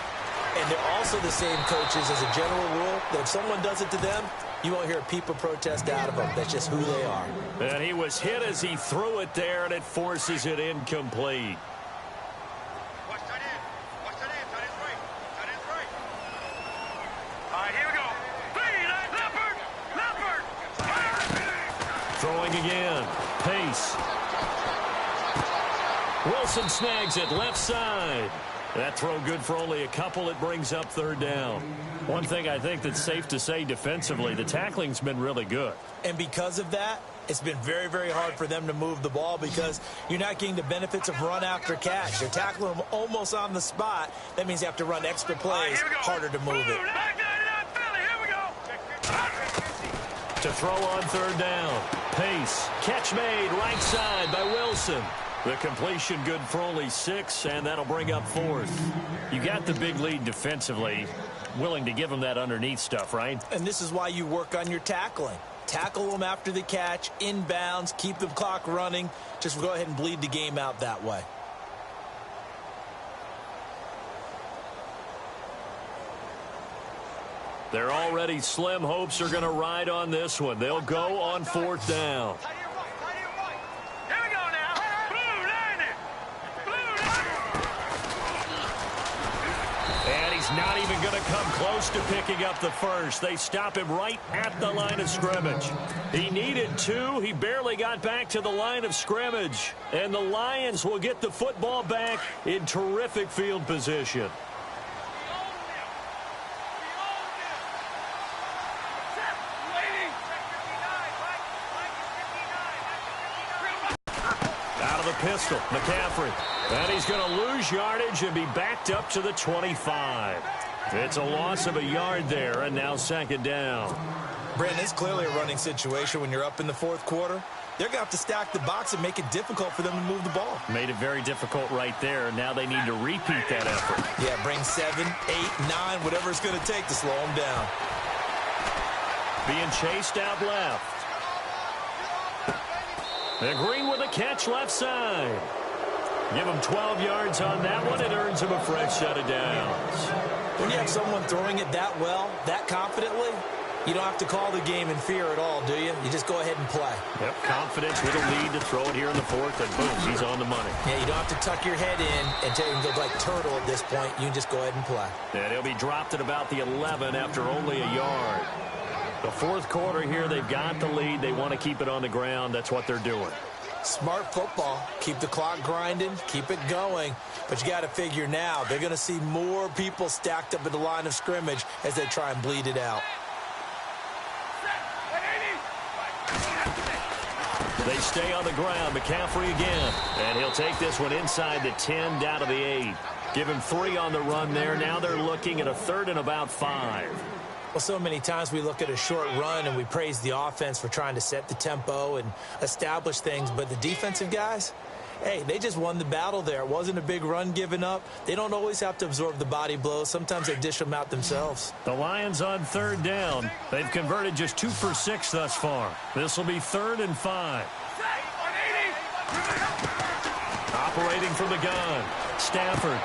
Speaker 4: And they're also the same coaches as a general rule that if someone does it to them, you won't hear a peep of protest out of them. That's just who they are.
Speaker 3: And he was hit as he threw it there, and it forces it incomplete. Throwing again. Pace. Wilson snags it left side. That throw good for only a couple. It brings up 3rd down. One thing I think that's safe to say defensively, the tackling's been really good.
Speaker 4: And because of that, it's been very, very hard for them to move the ball because you're not getting the benefits of run after catch. You're tackling them almost on the spot. That means you have to run extra plays, harder to move it.
Speaker 3: To throw on 3rd down. Pace. Catch made right side by Wilson. The completion good for only 6, and that'll bring up 4th. You got the big lead defensively. Willing to give them that underneath stuff, right?
Speaker 4: And this is why you work on your tackling. Tackle them after the catch, inbounds, keep the clock running. Just go ahead and bleed the game out that way.
Speaker 3: They're already slim hopes are going to ride on this one. They'll go on 4th down. And he's not even going to come close to picking up the first. They stop him right at the line of scrimmage. He needed 2. He barely got back to the line of scrimmage. And the Lions will get the football back in terrific field position. Pistol, McCaffrey. And he's going to lose yardage and be backed up to the 25. It's a loss of a yard there, and now 2nd down.
Speaker 4: Brandon, it's clearly a running situation when you're up in the 4th quarter. They're going to have to stack the box and make it difficult for them to move the ball.
Speaker 3: Made it very difficult right there. Now they need to repeat that effort.
Speaker 4: Yeah, bring 7, 8, 9, whatever it's going to take to slow them down.
Speaker 3: Being chased out left. And Green with a catch left side. Give him 12 yards on that one. It earns him a fresh set of downs.
Speaker 4: When you have someone throwing it that well, that confidently, you don't have to call the game in fear at all, do you? You just go ahead and play.
Speaker 3: Yep, confidence with a lead to throw it here in the 4th, and boom, he's on the money.
Speaker 4: Yeah, you don't have to tuck your head in and take him to like turtle at this point. You can just go ahead and play.
Speaker 3: And he'll be dropped at about the 11 after only a yard. The 4th quarter here, they've got the lead. They want to keep it on the ground. That's what they're doing.
Speaker 4: Smart football. Keep the clock grinding. Keep it going. But you got to figure now, they're going to see more people stacked up at the line of scrimmage as they try and bleed it out.
Speaker 3: They stay on the ground. McCaffrey again. And he'll take this one inside the 10 down to the 8. Give him 3 on the run there. Now they're looking at a 3rd and about 5.
Speaker 4: Well, so many times we look at a short run and we praise the offense for trying to set the tempo and establish things, but the defensive guys, hey, they just won the battle there. It wasn't a big run given up. They don't always have to absorb the body blows. Sometimes they dish them out themselves.
Speaker 3: The Lions on third down. They've converted just 2 for 6 thus far. This will be 3rd and 5. Operating from the gun, Stafford.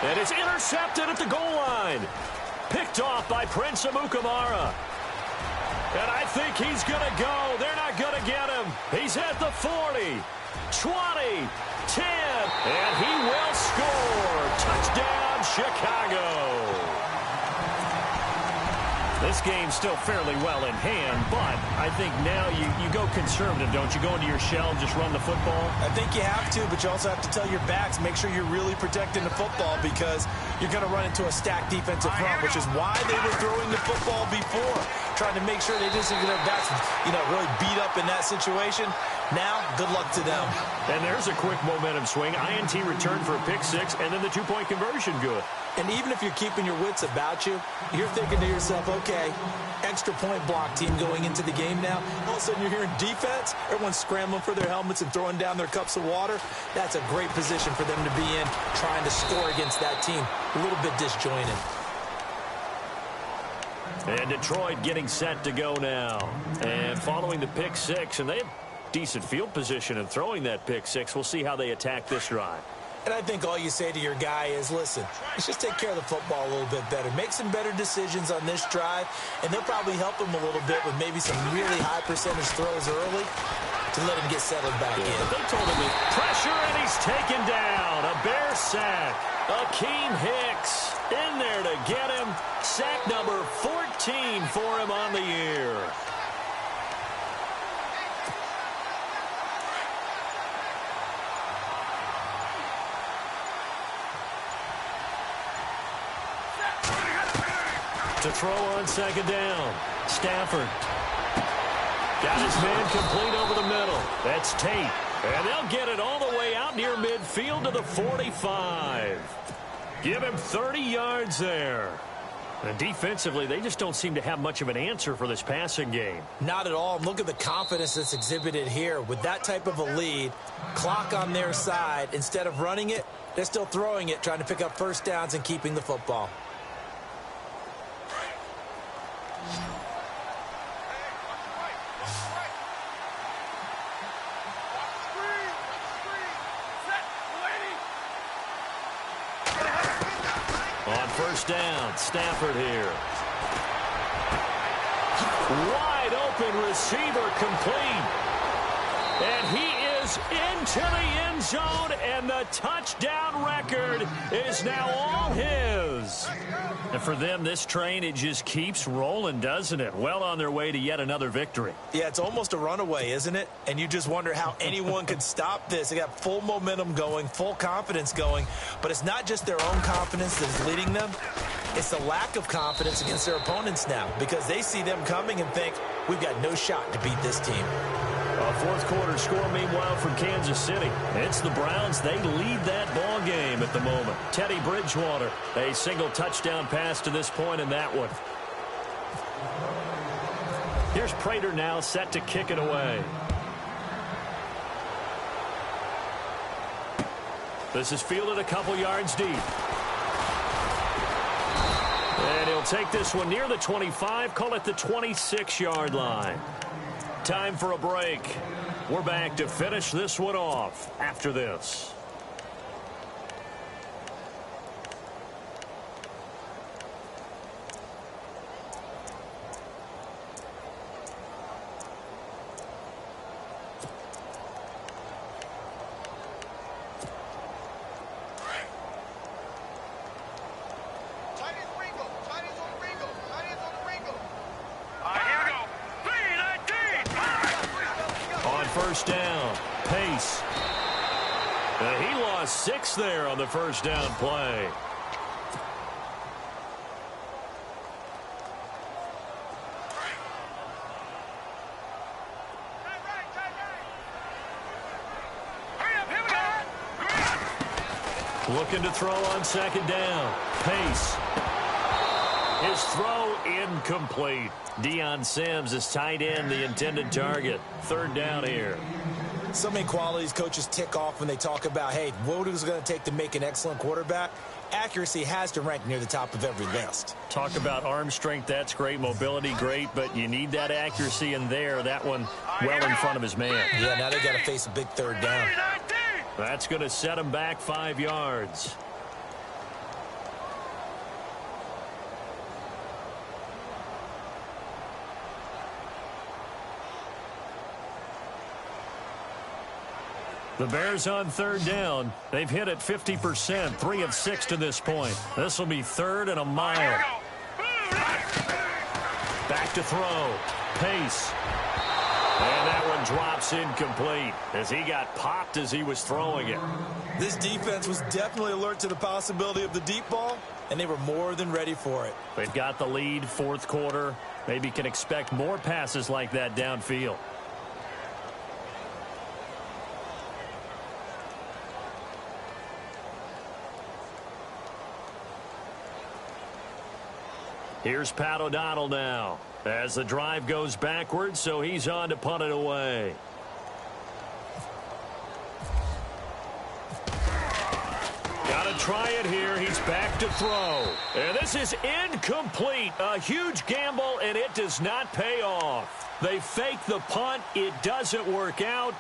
Speaker 3: And it's intercepted at the goal line. Picked off by Prince Amukamara. And I think he's going to go. They're not going to get him. He's at the 40, 20, 10, and he will score. Touchdown, Chicago. This game's still fairly well in hand, but I think now you go conservative, don't you? Go into your shell and just run the football?
Speaker 4: I think you have to, but you also have to tell your backs, make sure you're really protecting the football because you're going to run into a stacked defensive front, which is why they were throwing the football before, trying to make sure they didn't get their backs, really beat up in that situation. Now, good luck to them.
Speaker 3: And there's a quick momentum swing. INT return for a pick 6, and then the 2-point conversion good.
Speaker 4: And even if you're keeping your wits about you, you're thinking to yourself, okay, extra point block team going into the game now. All of a sudden you're hearing defense. Everyone's scrambling for their helmets and throwing down their cups of water. That's a great position for them to be in, trying to score against that team. A little bit disjointed.
Speaker 3: And Detroit getting set to go now. And following the pick 6, and they have decent field position in throwing that pick 6. We'll see how they attack this drive.
Speaker 4: And I think all you say to your guy is, listen, let's just take care of the football a little bit better. Make some better decisions on this drive, and they'll probably help him a little bit with maybe some really high percentage throws early to let him get settled back in.
Speaker 3: They told him to pressure, and he's taken down. A Bear sack. Akeem Hicks in there to get him. Sack number 14 for him on the year. To throw on second down. Stafford. Got his man complete over the middle. That's Tate. And they'll get it all the way out near midfield to the 45. Give him 30 yards there. And defensively, they just don't seem to have much of an answer for this passing game.
Speaker 4: Not at all. Look at the confidence that's exhibited here. With that type of a lead, clock on their side, instead of running it, they're still throwing it, trying to pick up first downs and keeping the football.
Speaker 3: On first down, Stafford here. Wide open receiver complete. And he is into the end zone, and the touchdown record is now all his. And for them, this train, it just keeps rolling, doesn't it? Well on their way to yet another victory.
Speaker 4: Yeah, it's almost a runaway, isn't it? And you just wonder how anyone could stop this. They got full momentum going, full confidence going. But it's not just their own confidence that's leading them. It's the lack of confidence against their opponents now because they see them coming and think, we've got no shot to beat this team.
Speaker 3: A fourth quarter score, meanwhile, from Kansas City. It's the Browns. They lead that ball game at the moment. Teddy Bridgewater, a single touchdown pass to this point in that one. Here's Prater now set to kick it away. This is fielded a couple yards deep. And he'll take this one near the 25, call it the 26-yard line. Time for a break. We're back to finish this one off after this. First down, Pace. He lost 6 there on the first down play. Looking to throw on second down. Pace. His throw incomplete. Deion Sims is tight end, the intended target. Third down here.
Speaker 4: So many qualities coaches tick off when they talk about, hey, what is it going to take to make an excellent quarterback? Accuracy has to rank near the top of every list.
Speaker 3: Talk about arm strength, that's great. Mobility, great, but you need that accuracy in there. That one well in front of his man.
Speaker 4: Yeah, now they got to face a big third down.
Speaker 3: That's going to set him back 5 yards. The Bears on third down. They've hit it 50%, 3 of 6 to this point. This will be 3rd and a mile. Back to throw. Pace. And that one drops incomplete as he got popped as he was throwing it.
Speaker 4: This defense was definitely alert to the possibility of the deep ball, and they were more than ready for it.
Speaker 3: They've got the lead, 4th quarter. Maybe can expect more passes like that downfield. Here's Pat O'Donnell now as the drive goes backwards, so he's on to punt it away. Got to try it here. He's back to throw. And this is incomplete. A huge gamble, and it does not pay off. They fake the punt. It doesn't work out.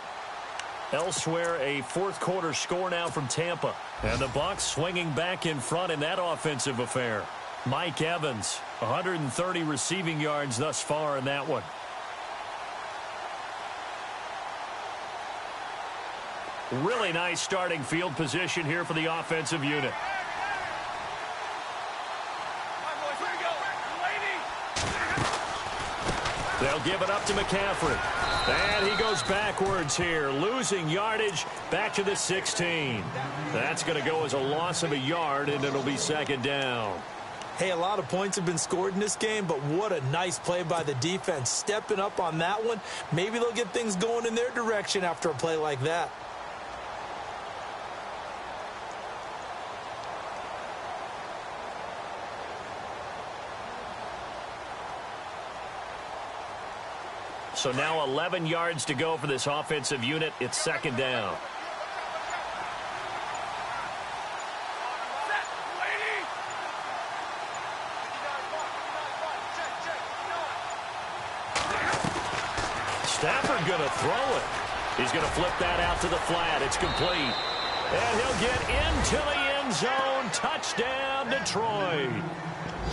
Speaker 3: Elsewhere, a 4th quarter score now from Tampa. And the Bucs swinging back in front in that offensive affair. Mike Evans, 130 receiving yards thus far in that one. Really nice starting field position here for the offensive unit. They'll give it up to McCaffrey. And he goes backwards here, losing yardage back to the 16. That's going to go as a loss of a yard, and it'll be 2nd down.
Speaker 4: Hey, a lot of points have been scored in this game, but what a nice play by the defense. Stepping up on that one. Maybe they'll get things going in their direction after a play like that.
Speaker 3: So now 11 yards to go for this offensive unit. It's 2nd down. Stafford going to throw it. He's going to flip that out to the flat. It's complete. And he'll get into the end zone. Touchdown, Detroit.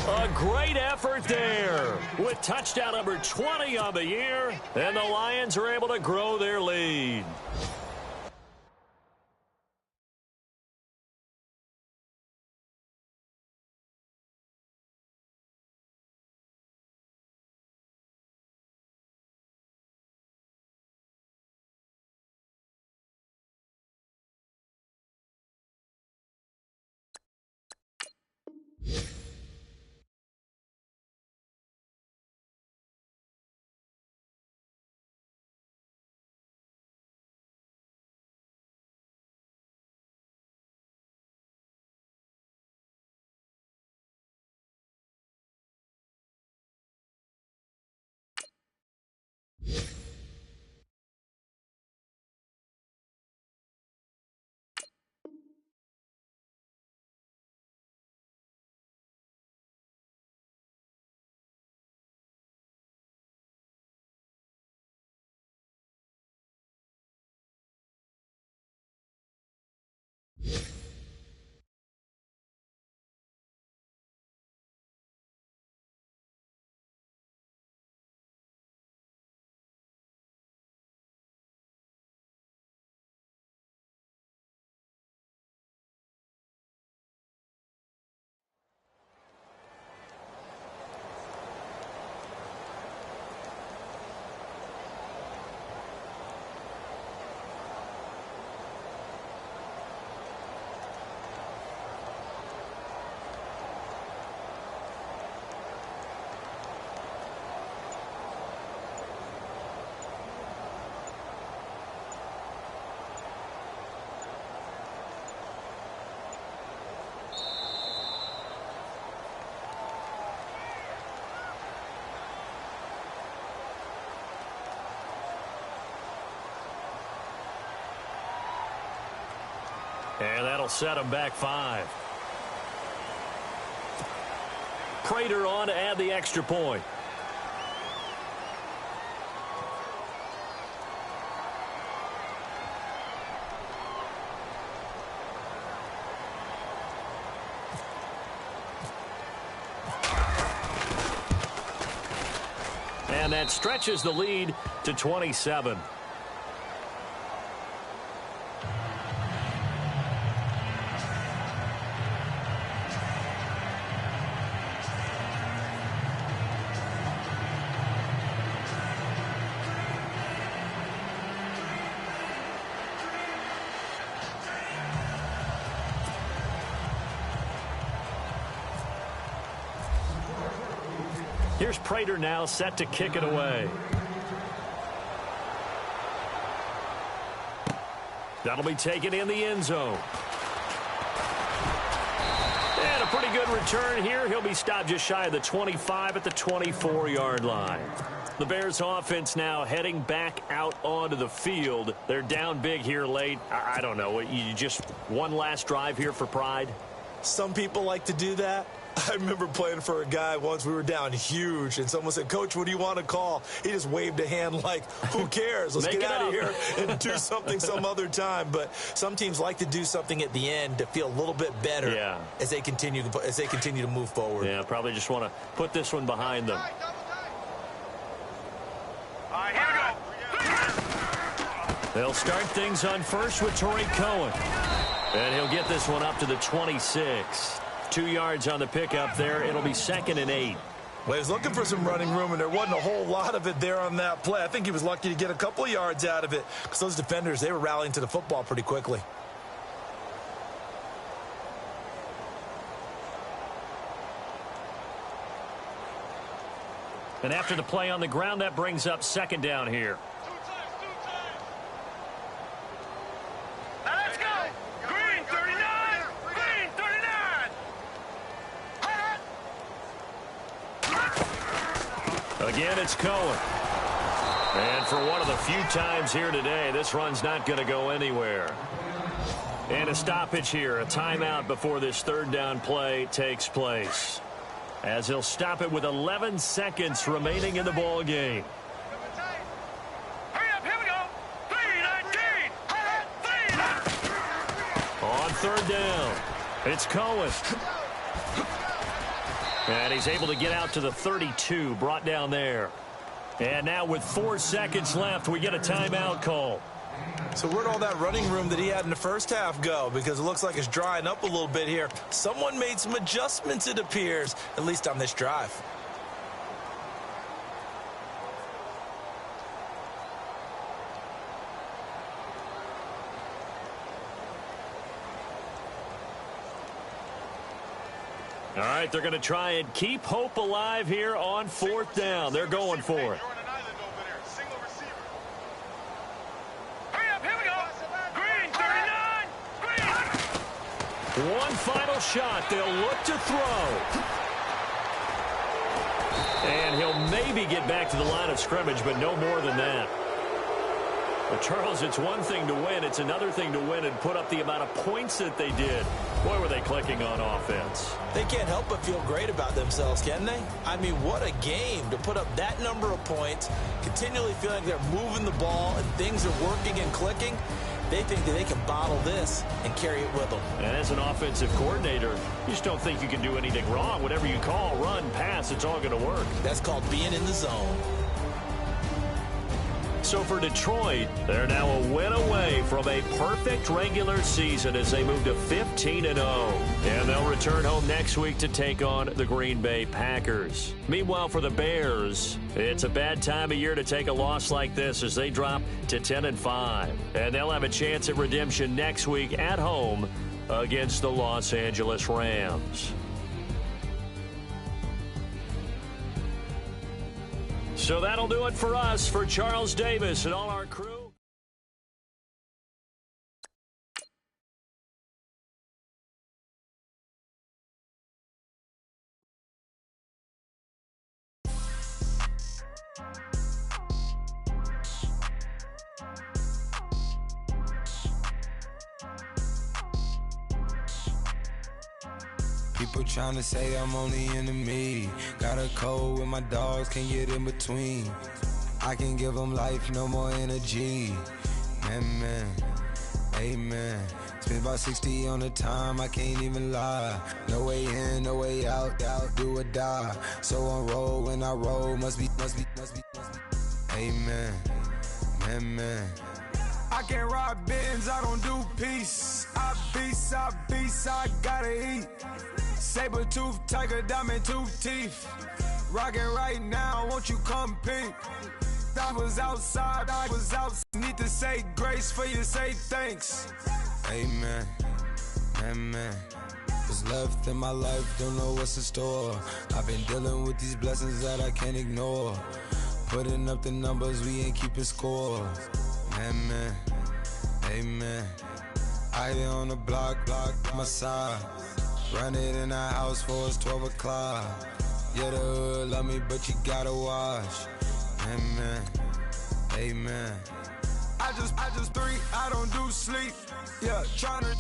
Speaker 3: A great effort there with touchdown number 20 on the year. And the Lions are able to grow their lead. And that'll set them back 5. Prater on to add the extra point. And that stretches the lead to 27. Here's Prater now set to kick it away. That'll be taken in the end zone. And a pretty good return here. He'll be stopped just shy of the 25 at the 24-yard line. The Bears offense now heading back out onto the field. They're down big here late. I don't know. You just one last drive here for pride?
Speaker 4: Some people like to do that. I remember playing for a guy once. We were down huge, and someone said, "Coach, what do you want to call?" He just waved a hand like, who cares? Let's get out of here and do something some other time. But some teams like to do something at the end to feel a little bit better as they continue to move forward.
Speaker 3: Yeah, probably just want to put this one behind them.
Speaker 5: All right, here we go.
Speaker 3: They'll start things on first with Torrey Cohen. And he'll get this one up to the 26. 2 yards on the pickup there. It'll be 2nd and 8.
Speaker 4: Well, he was looking for some running room, and there wasn't a whole lot of it there on that play. I think he was lucky to get a couple of yards out of it because those defenders, they were rallying to the football pretty quickly.
Speaker 3: And after the play on the ground, that brings up 2nd down here.
Speaker 5: Let's go. Green 39. Green 39.
Speaker 3: Again, it's Cohen. And for one of the few times here today, this run's not going to go anywhere. And a stoppage here, a timeout before this 3rd down play takes place, as he'll stop it with 11 seconds remaining in the ball game.
Speaker 5: Hurry up, here we go. 319.
Speaker 3: On 3rd down, it's Cohen. And he's able to get out to the 32, brought down there. And now with 4 seconds left, we get a timeout call.
Speaker 4: So where'd all that running room that he had in the first half go? Because it looks like it's drying up a little bit here. Someone made some adjustments, it appears, at least on this drive.
Speaker 3: All right, they're going to try and keep hope alive here on 4th down. They're going for it.
Speaker 5: You're on an island over there. Single receiver. Hurry up, here we go. Green 39. Green.
Speaker 3: One final shot. They'll look to throw. And he'll maybe get back to the line of scrimmage, but no more than that. But Charles, it's one thing to win. It's another thing to win and put up the amount of points that they did. Boy, were they clicking on offense.
Speaker 4: They can't help but feel great about themselves, can they? I mean, what a game to put up that number of points, continually feeling like they're moving the ball and things are working and clicking. They think that they can bottle this and carry it with them.
Speaker 3: And as an offensive coordinator, you just don't think you can do anything wrong. Whatever you call, run, pass, it's all going to work.
Speaker 4: That's called being in the zone.
Speaker 3: So for Detroit, they're now a win away from a perfect regular season as they move to 15-0. And they'll return home next week to take on the Green Bay Packers. Meanwhile, for the Bears, it's a bad time of year to take a loss like this as they drop to 10-5. And they'll have a chance at redemption next week at home against the Los Angeles Rams. So that'll do it for us. For Charles Davis and all our crew.
Speaker 6: People tryna say I'm only enemy. Got a code with my dogs, can't get in between. I can give them life, no more energy. Amen, amen. Spent about 60 on the time, I can't even lie. No way in, no way out, do or die. So on roll, when I roll, must be. Amen, amen. I can't ride Benz, I don't do peace. I beast, I gotta eat. Saber tooth, tiger, diamond tooth teeth. Rockin' right now, won't you come peep? I was outside, need to say grace for you, say thanks. Amen, amen. What's left in my life, don't know what's in store. I've been dealing with these blessings that I can't ignore. Putting up the numbers, we ain't keeping score. Amen, amen. I here on the block, my side. Run it in the house for it's 12 o'clock. Yeah, the hood love me, but you gotta watch. Amen, amen. I just 3, I don't do sleep. Yeah, tryna